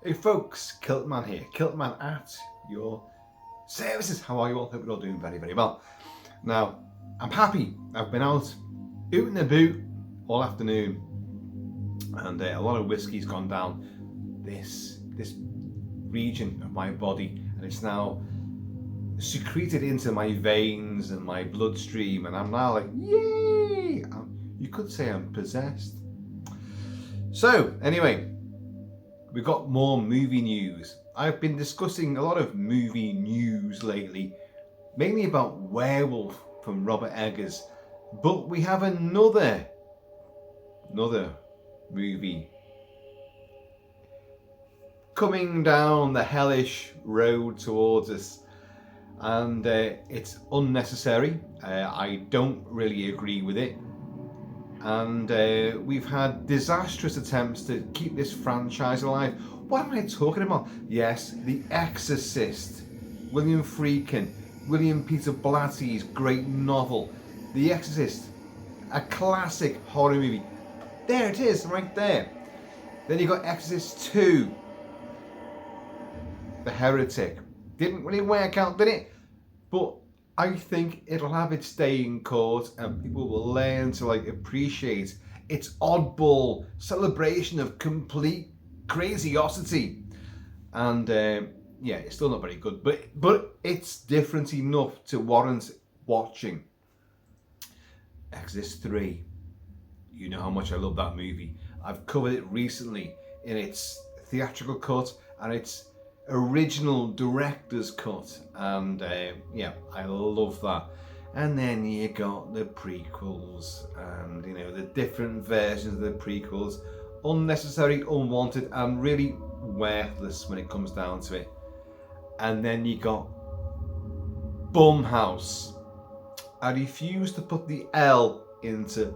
Hey folks, KILT-MAN here, KILT-MAN at your services. How are you all? Hope you're all doing very, very well. Now, I'm happy. I've been out and about all afternoon, and a lot of whiskey's gone down this region of my body, and it's now secreted into my veins and my bloodstream, and I'm now like, yay! You could say I'm possessed. So, anyway, we've got more movie news. I've been discussing a lot of movie news lately, mainly about Werewolf from Robert Eggers, but we have another movie coming down the hellish road towards us, and it's unnecessary. I don't really agree with it. And we've had disastrous attempts to keep this franchise alive. What am I talking about? Yes, The Exorcist. William Friedkin, William Peter Blatty's great novel. The Exorcist, a classic horror movie. There it is, right there. Then you got Exorcist 2, The Heretic. Didn't really work out, did it? But I think it'll have its day in court, and people will learn to appreciate its oddball celebration of complete craziosity. And yeah, it's still not very good, but it's different enough to warrant watching. Exorcist 3. You know how much I love that movie. I've covered it recently in its theatrical cut and its original director's cut, and yeah, I love that. And then you got the prequels, and the different versions of the prequels, unnecessary, unwanted, and really worthless when it comes down to it. And then you got BUMHOUSE. I refuse to put the L into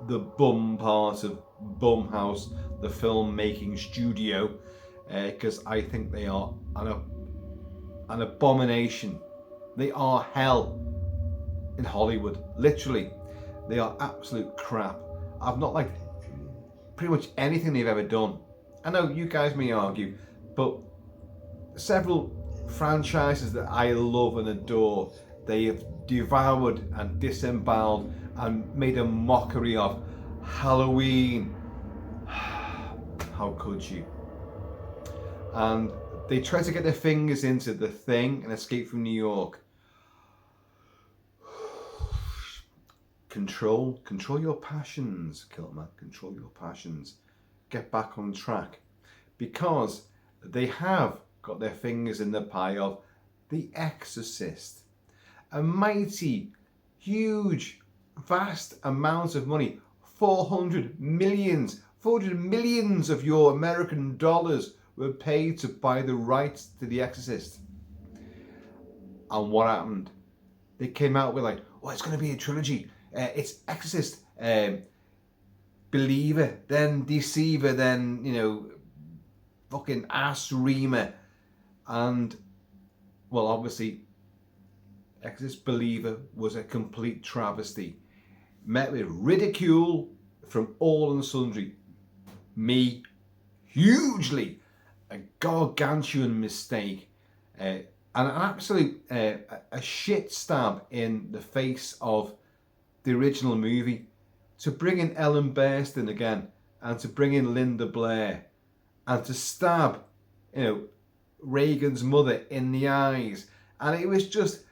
the bum part of BUMHOUSE, the filmmaking studio, because I think they are an abomination. They are hell in Hollywood. Literally, they are absolute crap. I've not liked pretty much anything they've ever done. I know you guys may argue, but several franchises that I love and adore, they have devoured and disemboweled and made a mockery of. Halloween. How could you? And they try to get their fingers into The Thing and Escape from New York. Control your passions, KILT-MAN. Control your passions. Get back on track, because they have got their fingers in the pie of The Exorcist, a mighty, huge, vast amount of money, 400 millions of your American dollars were paid to buy the rights to The Exorcist. And what happened? They came out with it's going to be a trilogy. It's Exorcist, Believer, then Deceiver, then, fucking ass reamer. And, well, obviously, Exorcist Believer was a complete travesty. Met with ridicule from all and sundry. Me, hugely. A gargantuan mistake, and an absolute a shit stab in the face of the original movie, to bring in Ellen Burstyn again, and to bring in Linda Blair, and to stab Reagan's mother in the eyes, and it was just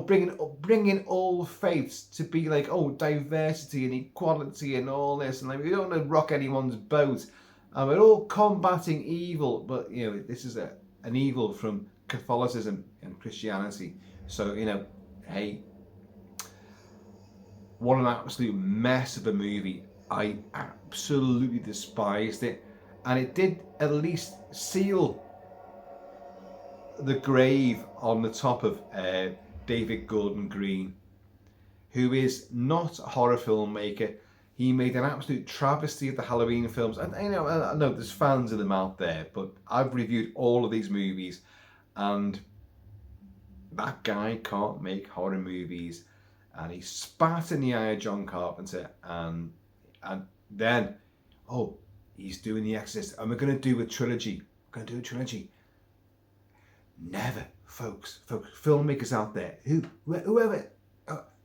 bringing all faiths to be diversity and equality and all this, and we don't want to rock anyone's boat. And we're all combating evil, but this is an evil from Catholicism and Christianity. So hey, what an absolute mess of a movie. I absolutely despised it, and it did at least seal the grave on the top of David Gordon Green, who is not a horror filmmaker. He made an absolute travesty of the Halloween films. And I know there's fans of them out there, but I've reviewed all of these movies, and that guy can't make horror movies. And he spat in the eye of John Carpenter, and then he's doing The Exorcist, and we're going to do a trilogy. We're going to do a trilogy. Never, folks, filmmakers out there, whoever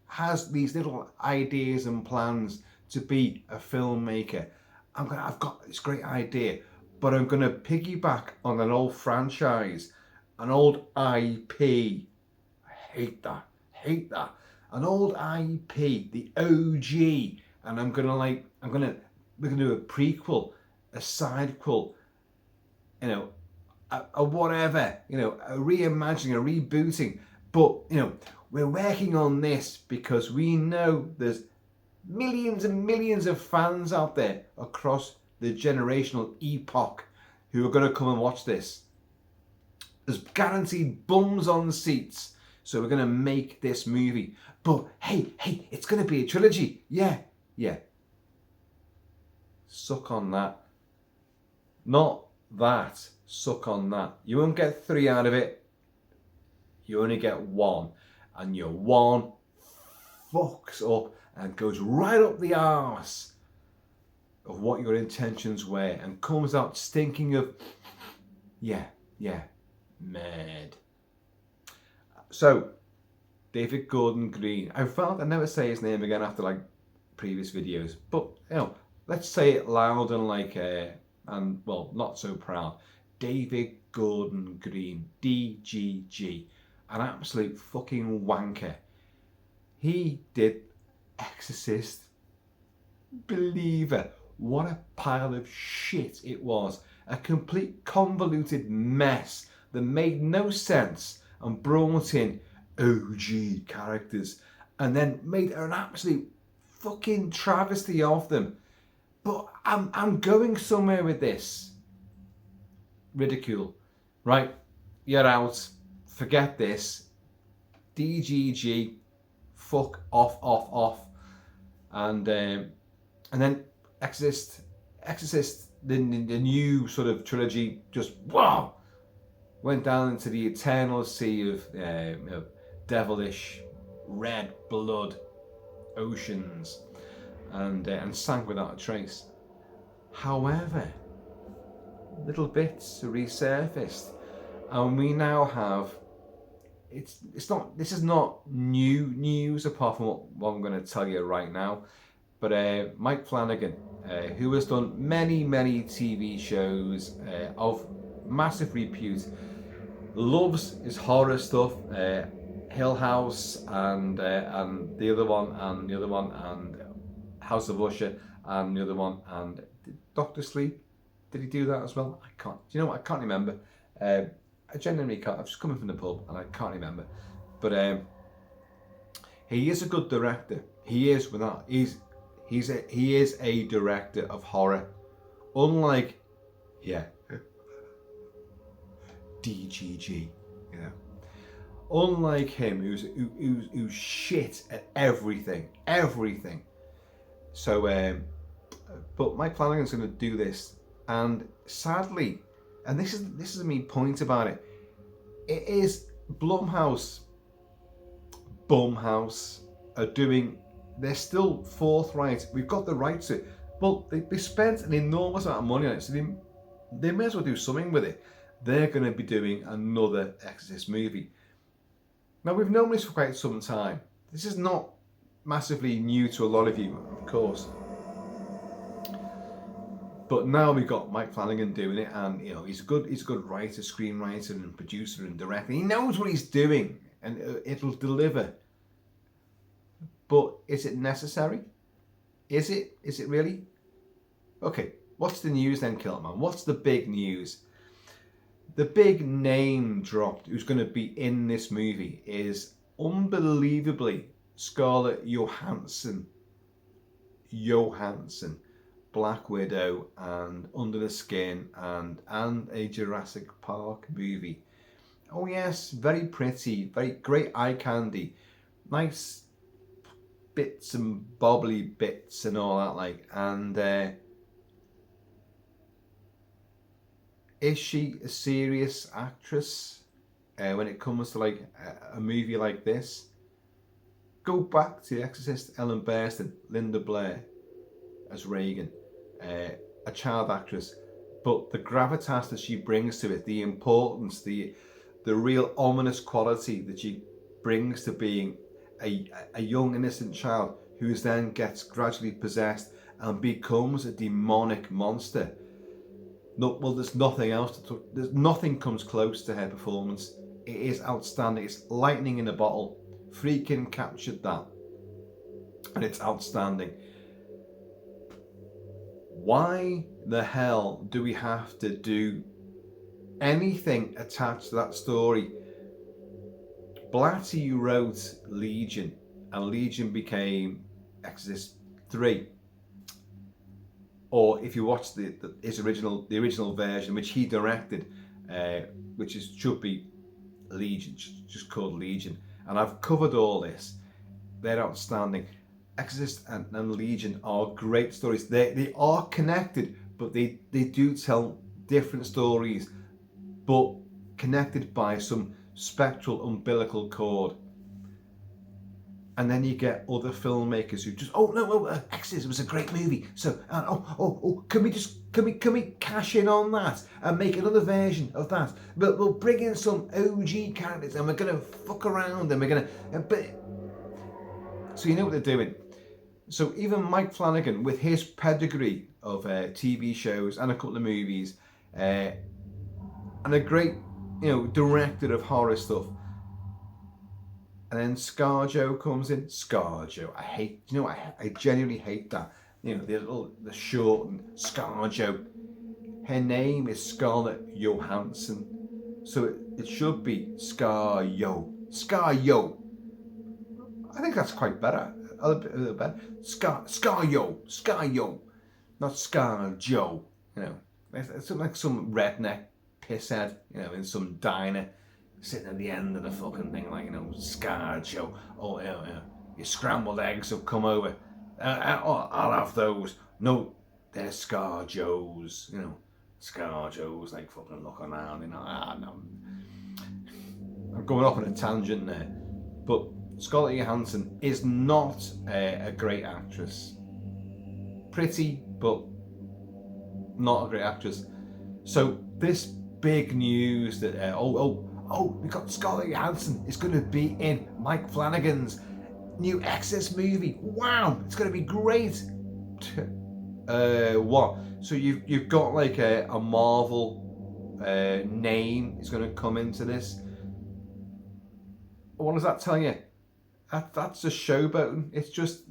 has these little ideas and plans to be a filmmaker, I've got this great idea, but I'm going to piggyback on an old franchise, an old IP. I hate that. An old IP, the OG, and we're gonna do a prequel, a sidequel, a whatever, a reimagining, a rebooting. But we're working on this because we know there's millions and millions of fans out there across the generational epoch who are going to come and watch this. There's guaranteed bums on seats. So we're going to make this movie. But hey, it's going to be a trilogy. Yeah. Suck on that. Not that. Suck on that. You won't get 3 out of it. You only get 1. And your 1 fucks up and goes right up the arse of what your intentions were and comes out stinking of, mad. So, David Gordon Green. I felt I'd never say his name again after previous videos, but let's say it loud and not so proud. David Gordon Green, DGG, an absolute fucking wanker. He did Exorcist. Believer. What a pile of shit it was. A complete convoluted mess that made no sense and brought in OG characters and then made an absolute fucking travesty of them. But I'm going somewhere with this. Ridicule. Right, you're out. Forget this. DGG. Fuck off. And then Exorcist, the new sort of trilogy, just wow, went down into the eternal sea of devilish red blood oceans and sank without a trace. However, little bits resurfaced, and we now have. This is not new news apart from what I'm going to tell you right now. But Mike Flanagan, who has done many TV shows of massive repute, loves his horror stuff, Hill House and the other one and House of Usher and the other one and Doctor Sleep. Did he do that as well? I can't. Do you know what? I can't remember. I genuinely can't. I've just come in from the pub and I can't remember. But he is a good director. He is he is a director of horror. Unlike DGG, Unlike him, who's shit at everything. So, but Mike Flanagan's going to do this, and sadly, and this is the main point about it. It is Blumhouse are doing. They're still forthright. We've got the rights to it, but they spent an enormous amount of money on it, so they may as well do something with it. They're going to be doing another Exorcist movie. Now, we've known this for quite some time. This is not massively new to a lot of you, of course. But now we've got Mike Flanagan doing it, and he's a good writer, screenwriter, and producer and director. He knows what he's doing, and it'll deliver. But is it necessary? Is it? Is it really? Okay, what's the news then, KILT-MAN? What's the big news? The big name dropped who's going to be in this movie is unbelievably Scarlett Johansson, Black Widow and Under the Skin and a Jurassic Park movie. Oh yes, very pretty, very great eye candy, nice bits and bobbly bits and all that and is she a serious actress when it comes to a movie like this? Go back to The Exorcist, Ellen Burstyn, Linda Blair as Reagan, a child actress, but the gravitas that she brings to it, the importance, the real ominous quality that she brings to being a young innocent child who then gets gradually possessed and becomes a demonic monster. No, well, there's nothing else there's nothing comes close to her performance. It is outstanding. It's lightning in a bottle. Freaking captured that, and it's outstanding. Why the hell do we have to do anything attached to that story? Blatty wrote Legion, and Legion became Exorcist 3. Or if you watch the original version, which he directed, which should be Legion, just called Legion. And I've covered all this. They're outstanding. Exorcist and Legion are great stories. They are connected, but they do tell different stories, but connected by some spectral umbilical cord. And then you get other filmmakers who just, Exorcist was a great movie. So, can we cash in on that and make another version of that? But we'll bring in some OG characters and we're gonna fuck around and we're gonna, so you know what they're doing. So even Mike Flanagan, with his pedigree of TV shows and a couple of movies, and a great, director of horror stuff. And then ScarJo comes in. ScarJo, I genuinely hate that. The short and ScarJo. Her name is Scarlett Johansson, so it should be Scar-Yo. Scar-Yo. I think that's quite better. A little better. Scar-Yo. Scar-Yo. Not ScarJo. It's like some redneck pisshead, in some diner, sitting at the end of the fucking thing, like, ScarJo. Oh, yeah. Your scrambled eggs have come over. I'll have those. No, they're ScarJos. ScarJos, like, fucking looking around, no. I'm going off on a tangent there. But Scarlett Johansson is not a great actress. Pretty, but not a great actress. So this big news that we got Scarlett Johansson is going to be in Mike Flanagan's new Exorcist movie. Wow, it's going to be great. What? So you've got like a Marvel name is going to come into this. What does that tell you? That's a showboating. It's just,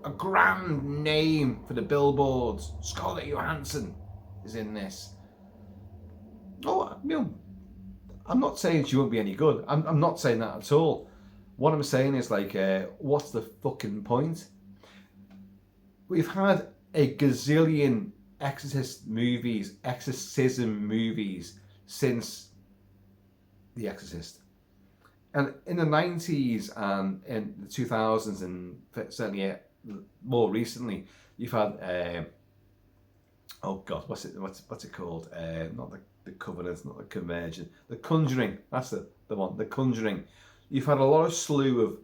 a grand name for the billboards. Scarlett Johansson is in this. I'm not saying she won't be any good. I'm not saying that at all. What I'm saying is, like, what's the fucking point? We've had a gazillion exorcism movies since The Exorcist. And in the 90s and in the 2000s, and certainly more recently, you've had what's it called? Not the Covenant, not the Conversion, the Conjuring. That's the one, the Conjuring. You've had a lot of slew of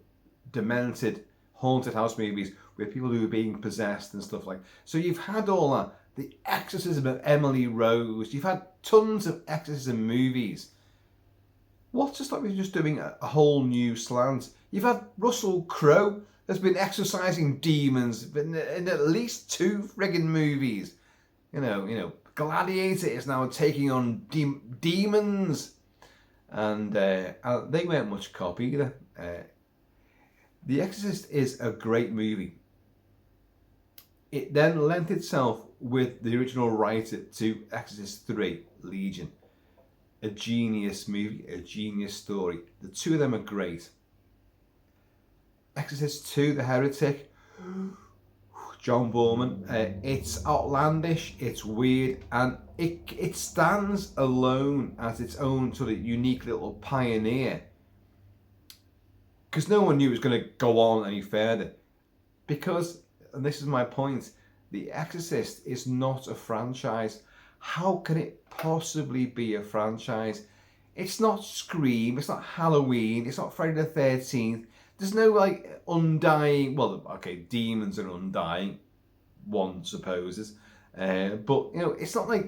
demented haunted house movies with people who are being possessed and stuff like. So you've had all that. The Exorcism of Emily Rose. You've had tons of exorcism movies. What's to stop you just doing a whole new slant? You've had Russell Crowe has been exorcising demons in at least 2 friggin' movies. Gladiator is now taking on demons, and they weren't much cop either. The Exorcist is a great movie. It then lent itself with the original writer to Exorcist 3, Legion. A genius movie, a genius story. The two of them are great. Exorcist 2, The Heretic, John Borman. It's outlandish, it's weird, and it stands alone as its own sort of unique little pioneer. Because no one knew it was going to go on any further. Because, and this is my point, The Exorcist is not a franchise. How can it possibly be a franchise? It's not Scream, it's not Halloween, it's not Friday the 13th. There's no, like, undying, well, okay, demons are undying, one supposes. But it's not like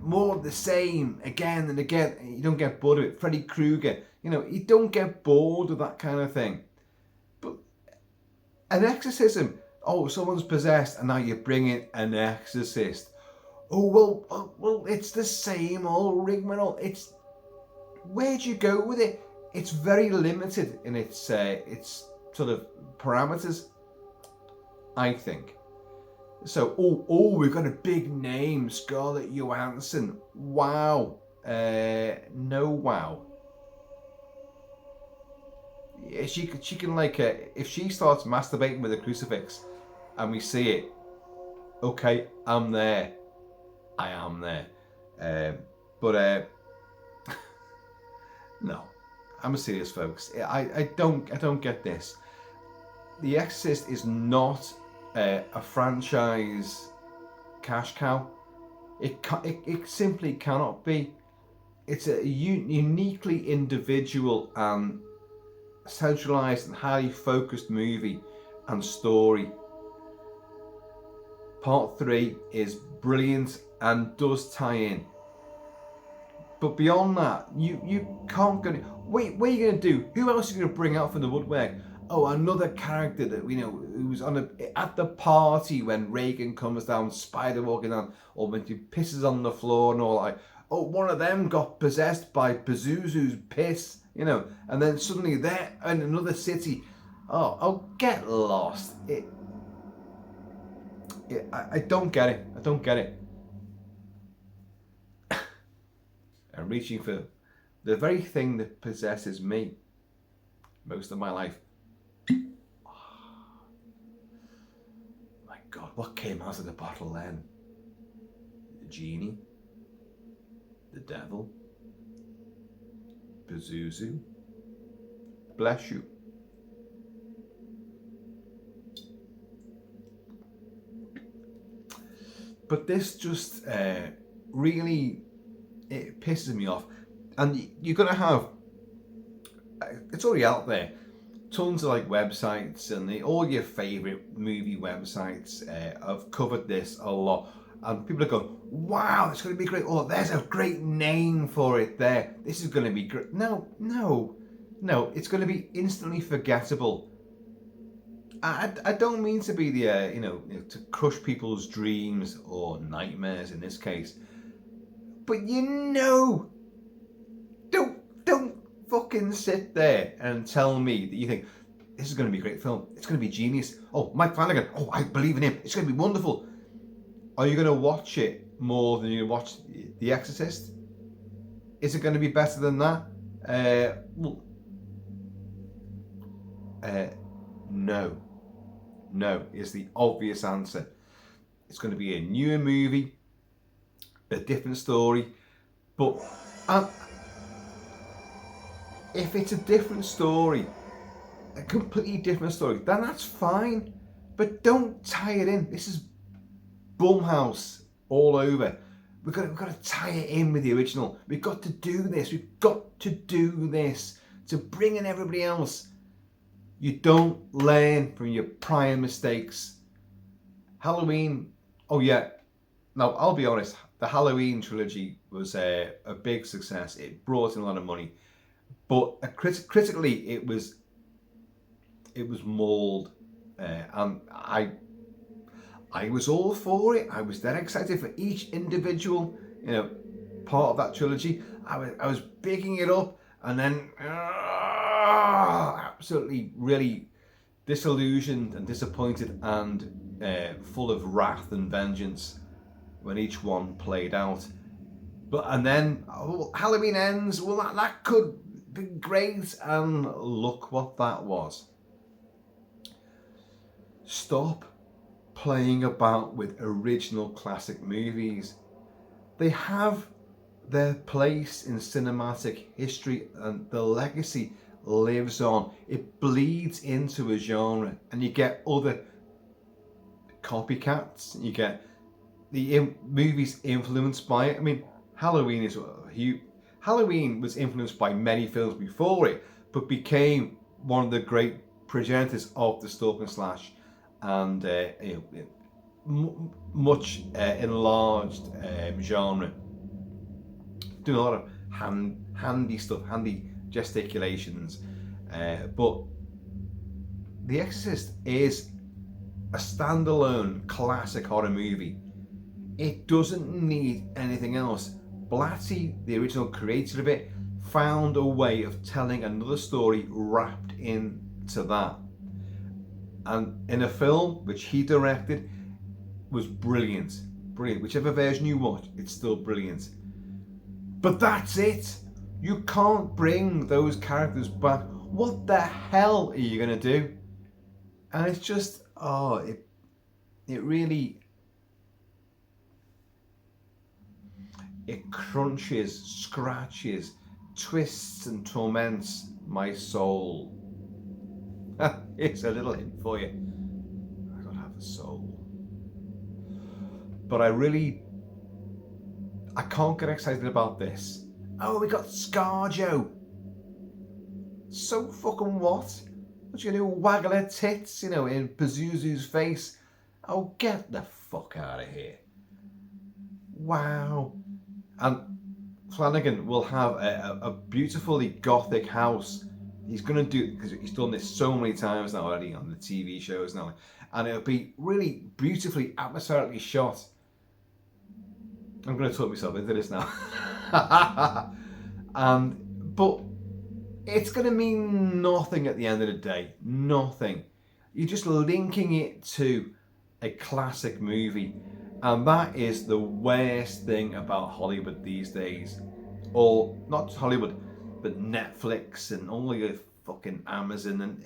more of the same again and again. You don't get bored of it. Freddy Krueger, you don't get bored of that kind of thing. But an exorcism, someone's possessed, and now you bring in an exorcist. Well, it's the same old rigmarole. It's where'd you go with it? It's very limited in its sort of parameters, I think. So, we've got a big name, Scarlett Johansson. Wow. No wow. Yeah, she can if she starts masturbating with a crucifix and we see it, okay, I'm there. I am there. But no, I'm serious, folks. I don't get this. The Exorcist is not a franchise cash cow. It simply cannot be. It's a uniquely individual and centralized and highly focused movie and story. Part 3 is brilliant and does tie in. But beyond that, you can't go. Wait, what are you going to do? Who else are you going to bring out from the woodwork? Another character that who's at the party when Reagan comes down, spider walking down, or when he pisses on the floor and all like. One of them got possessed by Puzuzu's piss, and then suddenly they're in another city. Get lost. I don't get it. I don't get it. I'm reaching for the very thing that possesses me most of my life. My God, what came out of the bottle then? The genie? The devil? Puzuzu? Bless you. But this just really, it pisses me off. And you're going to have, it's already out there, tons of websites and all your favourite movie websites have covered this a lot. And people are going, wow, it's going to be great. There's a great name for it there. This is going to be great. No, it's going to be instantly forgettable. I don't mean to be the, to crush people's dreams or nightmares in this case. But don't fucking sit there and tell me that you think this is going to be a great film. It's going to be genius. Mike Flanagan. I believe in him. It's going to be wonderful. Are you going to watch it more than you watch The Exorcist? Is it going to be better than that? No. No is the obvious answer. It's going to be a newer movie, a different story, but if it's a different story, a completely different story, then that's fine. But don't tie it in. This is BUMHOUSE all over. We've got to tie it in with the original. We've got to do this. We've got to do this to bring in everybody else. You don't learn from your prior mistakes. Halloween. Now, I'll be honest. The Halloween trilogy was a big success. It brought in a lot of money, but critically, it was mauled, and I was all for it. I was dead excited for each individual, part of that trilogy. I was bigging it up, and then absolutely, really disillusioned and disappointed and full of wrath and vengeance when each one played out. And then Halloween ends. Well, that could be great, and look what that was. Stop playing about with original classic movies. They have their place in cinematic history, and the legacy lives on. It bleeds into a genre, and you get other copycats. You get the movies influenced by it. I mean, Halloween was influenced by many films before it, but became one of the great progenitors of the stalk and slash, and much enlarged genre. Doing a lot of handy stuff, handy gesticulations. But The Exorcist is a standalone classic horror movie. It doesn't need anything else. Blatty, the original creator of it, found a way of telling another story wrapped into that. And in a film which he directed, was brilliant. Brilliant. Whichever version you watch, it's still brilliant. But that's it. You can't bring those characters back. What the hell are you going to do? And it's just, it really, it crunches, scratches, twists and torments my soul. It's a little hint for you. I don't have a soul. But I can't get excited about this. Oh, we got ScarJo. So fucking what? What you gonna do? Waggle her tits, in Puzuzu's face? Oh, get the fuck out of here. Wow. And Flanagan will have a beautifully gothic house. He's going to do, because he's done this so many times now already on the TV shows now, and it'll be really beautifully atmospherically shot. I'm going to talk myself into this now. But it's going to mean nothing at the end of the day. Nothing. You're just linking it to a classic movie. And that is the worst thing about Hollywood these days. Or, not Hollywood, but Netflix and all your fucking Amazon and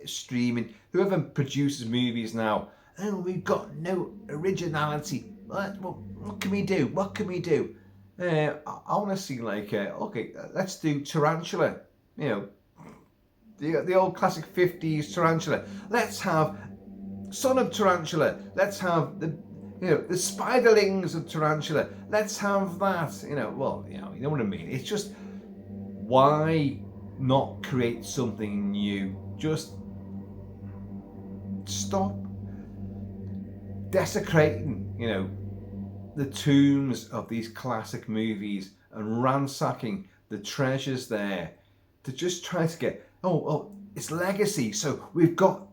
streaming. Whoever produces movies now, oh, we've got no originality. What can we do? What can we do? I want to see okay, let's do Tarantula. The old classic 50s Tarantula. Let's have Son of Tarantula. Let's have the spiderlings of Tarantula. Let's have that. You know what I mean. It's just, why not create something new? Just stop desecrating, the tombs of these classic movies and ransacking the treasures there to just try to get, it's legacy. So we've got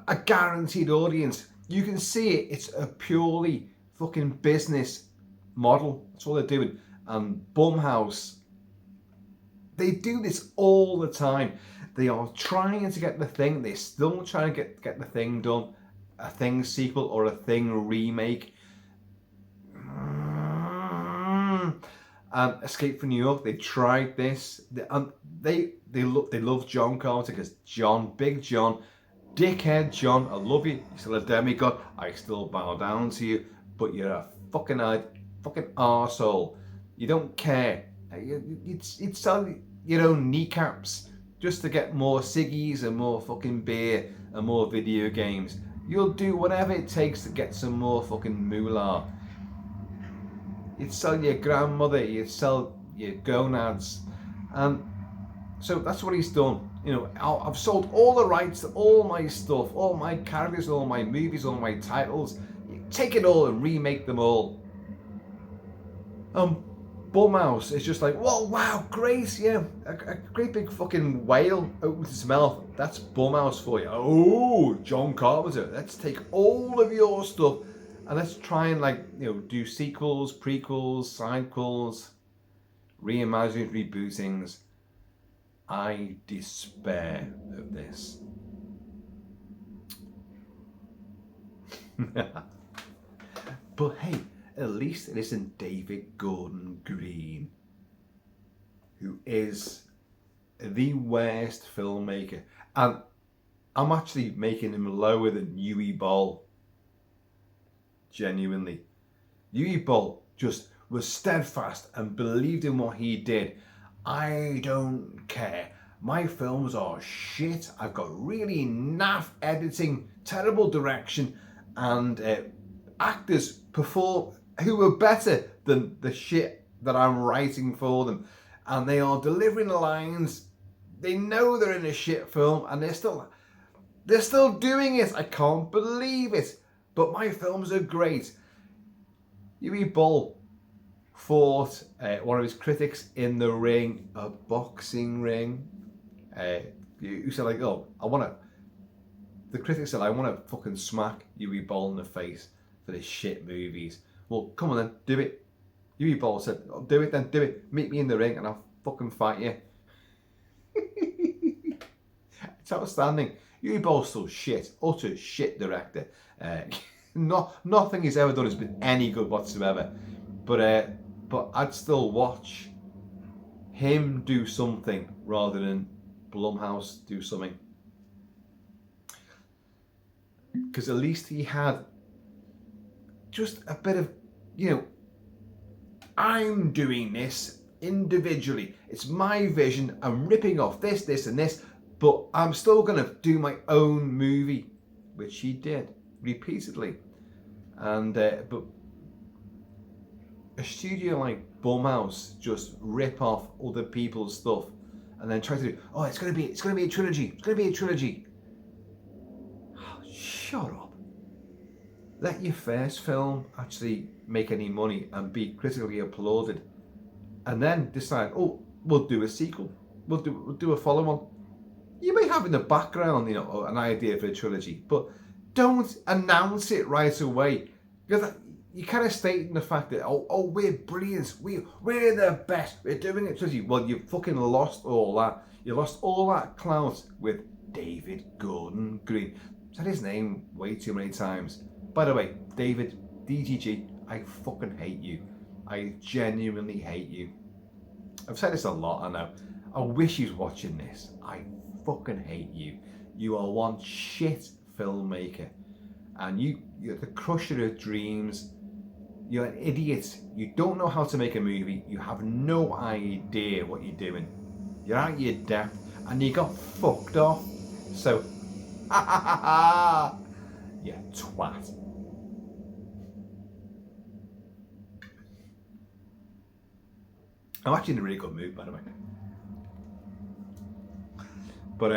a guaranteed audience. You can see it. It's a purely fucking business model. That's all they're doing. And BUMHOUSE, they do this all the time. They are trying to get the Thing. They're still trying to get the Thing done. A Thing sequel or a Thing remake. Escape from New York. They tried this. They love John Carter because Big John, dickhead John, I love you. You're still a demigod. I still bow down to you. But you're a fucking arsehole. You don't care. You'd sell your own kneecaps just to get more ciggies and more fucking beer and more video games. You'll do whatever it takes to get some more fucking moolah. You'd sell your grandmother, you'd sell your gonads. And so that's what he's done. I've sold all the rights to all my stuff, all my characters, all my movies, all my titles. You take it all and remake them all. BUMHOUSE is just like, whoa, wow, great, yeah. A great big fucking whale opens its mouth. That's BUMHOUSE for you. Oh, John Carpenter, let's take all of your stuff and let's try and do sequels, prequels, sidequels, reimagined rebootings. I despair of this. But hey, at least it isn't David Gordon Green, who is the worst filmmaker. And I'm actually making him lower than Uwe Boll. Genuinely. Uwe Boll just was steadfast and believed in what he did. I don't care. My films are shit. I've got really naff editing, terrible direction, and actors perform who are better than the shit that I'm writing for them. And they are delivering lines. They know they're in a shit film and they're still doing it. I can't believe it. but my films are great. Yui Ball fought one of his critics in the ring, a boxing ring. Who said like, oh, the critic said, I want to fucking smack Yui Ball in the face for his shit movies. Well, come on then, do it. Yui Ball said, oh, do it then, do it. Meet me in the ring and I'll fucking fight you. It's outstanding. Yui Ball's still shit, utter shit director. Nothing he's ever done has been any good whatsoever. But I'd still watch him do something rather than Blumhouse do something. Because at least he had just a bit of, I'm doing this individually. It's my vision. I'm ripping off this, and this, but I'm still going to do my own movie, which he did repeatedly. And but a studio like Blumhouse just rip off other people's stuff and then try to do, oh, it's going to be a trilogy. It's going to be a trilogy. Oh, shut up. Let your first film actually make any money and be critically applauded, and then decide, oh, we'll do a sequel. We'll do a follow-on. You may have in the background, an idea for a trilogy, but don't announce it right away, because you're kind of stating the fact that, oh, we're brilliant, we're the best, we're doing it trilogy. Well, you fucking lost all that. You lost all that clout with David Gordon Green. Said his name way too many times. By the way, David, DGG, I fucking hate you. I genuinely hate you. I've said this a lot, I know. I wish he was watching this. I fucking hate you. You are one shit filmmaker. And you're the crusher of dreams. You're an idiot. You don't know how to make a movie. You have no idea what you're doing. You're out your depth and you got fucked off. So, ha ha ha ha! You twat. I'm actually in a really good mood, by the way. But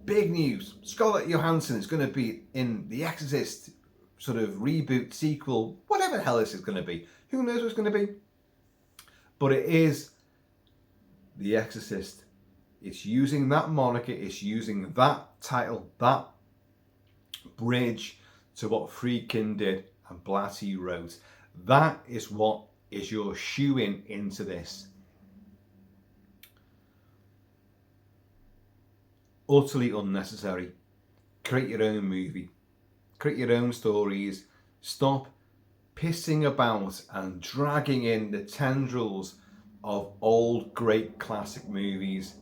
big news! Scarlett Johansson is going to be in the Exorcist sort of reboot, sequel, whatever the hell this is going to be. Who knows what it's going to be? But it is The Exorcist. It's using that moniker, it's using that title, that bridge to what Friedkin did and Blatty wrote. That is what is your shoe-in into this. Utterly unnecessary. Create your own movie. Create your own stories. Stop pissing about and dragging in the tendrils of old great classic movies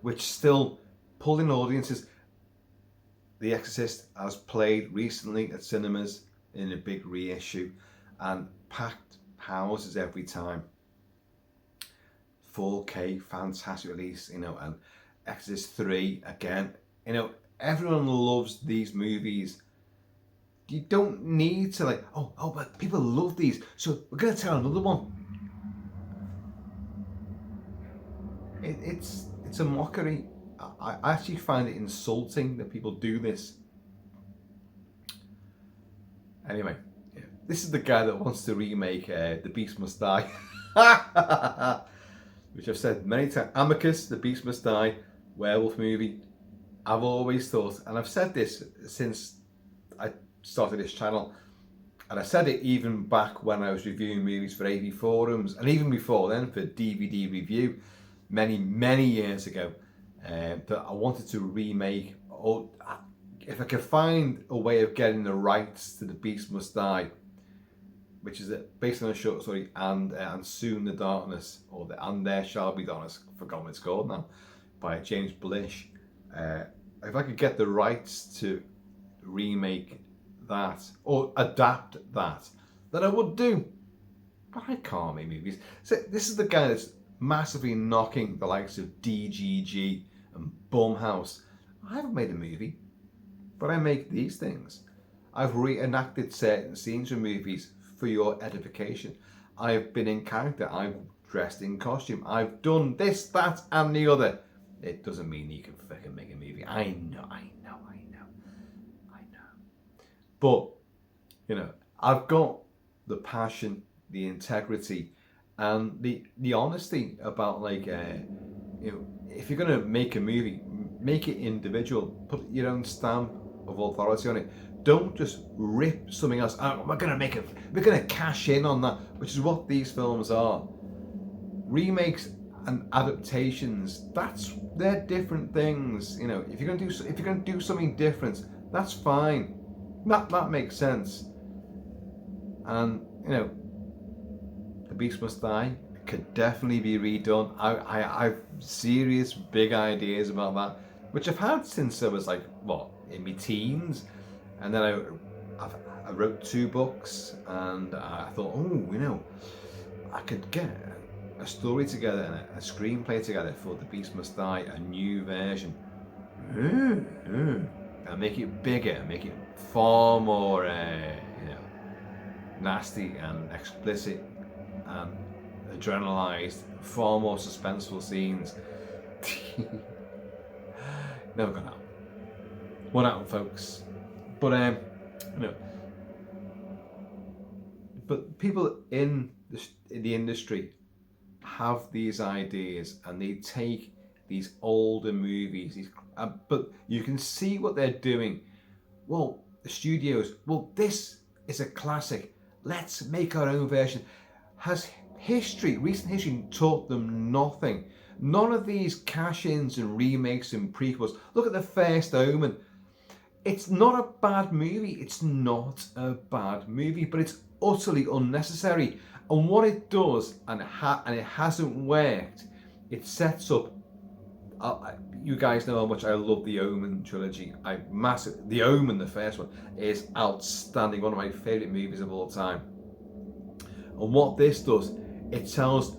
which still pull in audiences. The Exorcist has played recently at cinemas in a big reissue and packed houses every time. 4K, fantastic release, and Exorcist 3 again. Everyone loves these movies. You don't need to but people love these, so we're going to tell another one. It's a mockery. I actually find it insulting that people do this. Anyway, this is the guy that wants to remake The Beast Must Die. Which I've said many times. Amicus, The Beast Must Die, werewolf movie. I've always thought, and I've said this since I started this channel, and I said it even back when I was reviewing movies for AV Forums, and even before then for DVD Review, many years ago, that I wanted to remake, or if I could find a way of getting the rights to The Beast Must Die, which is based on a short story, and Soon the Darkness, and There Shall Be Darkness, I've forgotten what it's called now, by James Blish. If I could get the rights to remake that, or adapt that, then I would do. But I can't make movies. So this is the guy that's massively knocking the likes of DGG and Blumhouse. I haven't made a movie, but I make these things. I've reenacted certain scenes from movies for your edification. I've been in character. I've dressed in costume. I've done this, that, and the other. It doesn't mean you can fucking make a movie. I know. But, you know, I've got the passion, the integrity, and the honesty about, like, you know, if you're gonna make a movie, make it individual. Put your own stamp of authority on it. Don't just rip something else. Oh, we're gonna cash in on that, which is what these films are. Remakes and adaptations, they're different things. You know, if you're gonna do something different, that's fine. That makes sense. And, you know, The Beast Must Die could definitely be redone. I've serious big ideas about that, which I've had since I was, like, what, in my teens, and then I wrote 2 books, and I thought, oh, you know, I could get a story together and a screenplay together for The Beast Must Die, a new version, and make it bigger, make it far more, you know, nasty and explicit and adrenalized, far more suspenseful scenes. Never gonna happen. Won't happen, folks. But you know, but people in the industry have these ideas, and they take these older movies, but you can see what they're doing. Well, the studios, well, this is a classic. Let's make our own version. Has recent history taught them nothing? None of these cash-ins and remakes and prequels. Look at The First Omen. It's not a bad movie. It's not a bad movie, but it's utterly unnecessary. And what it does, and it hasn't worked, it sets up. You guys know how much I love the Omen trilogy. The Omen, the first one, is outstanding. One of my favourite movies of all time. And what this does, it tells,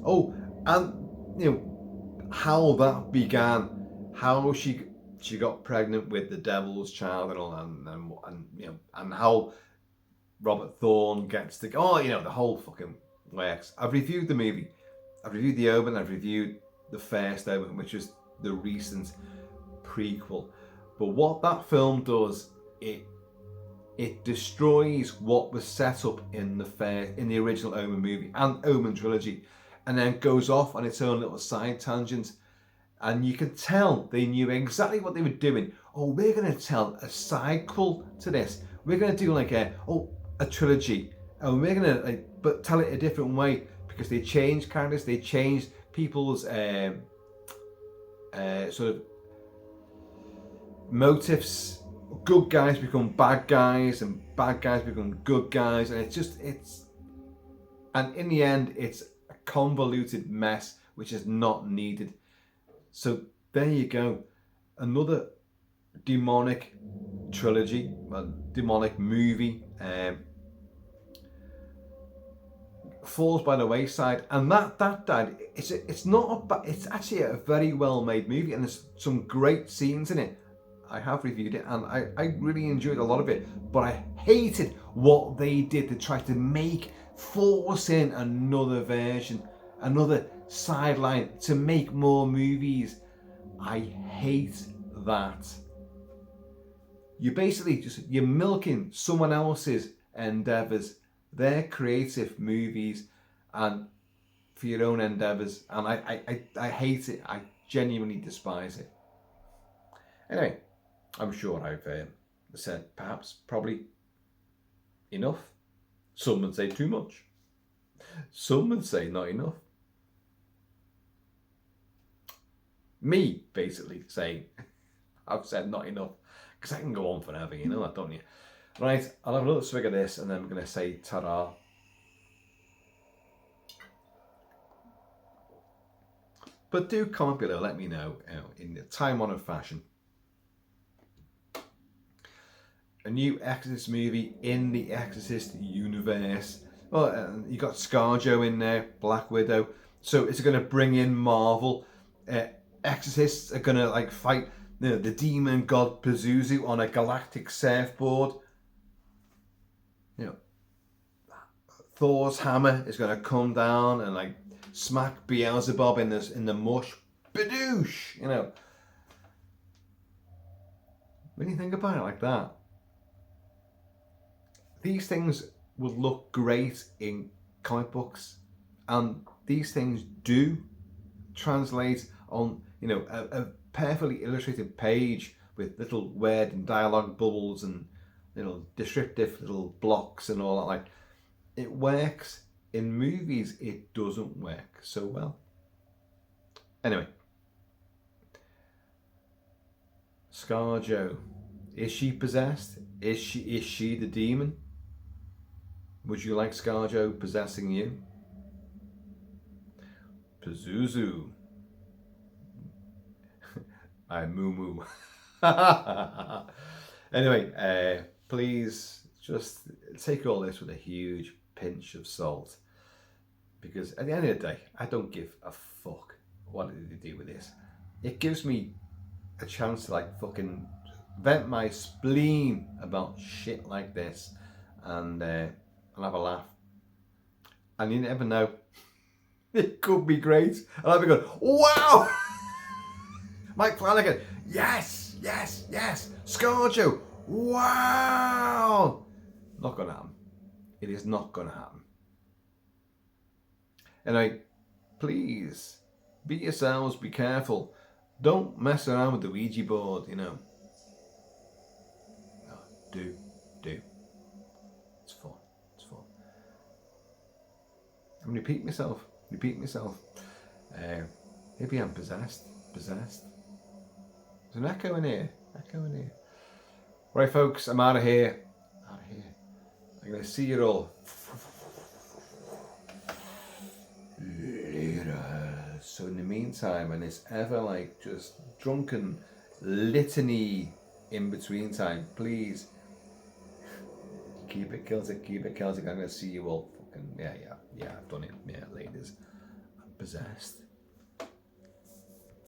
and you know, how that began, how she got pregnant with the devil's child and all, and you know, and how Robert Thorne gets to, you know, the whole fucking works. I've reviewed the movie, I've reviewed the Omen, I've reviewed The First Omen, which is the recent prequel. But what that film does, it destroys what was set up in the original Omen movie and Omen trilogy, and then goes off on its own little side tangent. And you can tell they knew exactly what they were doing. We're going to tell a sequel to this. We're going to do like a trilogy, and we're going to but tell it a different way, because they changed characters, they changed people's sort of motives. Good guys become bad guys, and bad guys become good guys, and and in the end, it's a convoluted mess which is not needed. So there you go, another demonic trilogy, demonic movie falls by the wayside, and that died. It's actually a very well made movie, and there's some great scenes in it. I have reviewed it, and I really enjoyed a lot of it, but I hated what they did to try to force in another version, another sideline to make more movies. I hate that. You're milking someone else's endeavours, their creative movies, and for your own endeavours, and I hate it. I genuinely despise it. Anyway, I'm sure I've said probably enough. Some would say too much. Some would say not enough. Me basically saying I've said not enough, because I can go on forever, you know that, don't you? Right, I'll have a little swig of this, and then I'm going to say ta-da. But do comment below, let me know, in the time-honoured fashion. A new Exorcist movie in the Exorcist universe. Well, you got ScarJo in there, Black Widow. So it's going to bring in Marvel. Exorcists are going to fight the demon god Puzuzu on a galactic surfboard. You know, Thor's hammer is going to come down and smack Beelzebub in the mush. Badoosh! You know. When you think about it like that, these things would look great in comic books, and these things do translate on, you know, a perfectly illustrated page with little word and dialogue bubbles and little descriptive little blocks and all that. Like, it works. In movies, it doesn't work so well. Anyway, ScarJo, is she possessed? Is she the demon? Would you like ScarJo possessing you? Puzuzu, I moo moo. Anyway, please just take all this with a huge pinch of salt, because at the end of the day, I don't give a fuck what they do with this. It gives me a chance to like fucking vent my spleen about shit like this, and I'll have a laugh. And you never know, it could be great. And I'll be going, wow! Mike Flanagan, yes, yes, yes. ScarJo, wow! Not gonna happen. It is not gonna happen. Anyway, please be yourselves, be careful. Don't mess around with the Ouija board, you know. No, do. It's fun. It's fun. I'm repeating myself. Maybe I'm possessed. There's an echo in here. Right, folks, I'm out of here. I'm going to see you all later. So in the meantime, and this ever like just drunken litany in between time, please keep it Celtic. I'm going to see you all fucking, yeah, I've done it. Yeah, ladies. I'm possessed.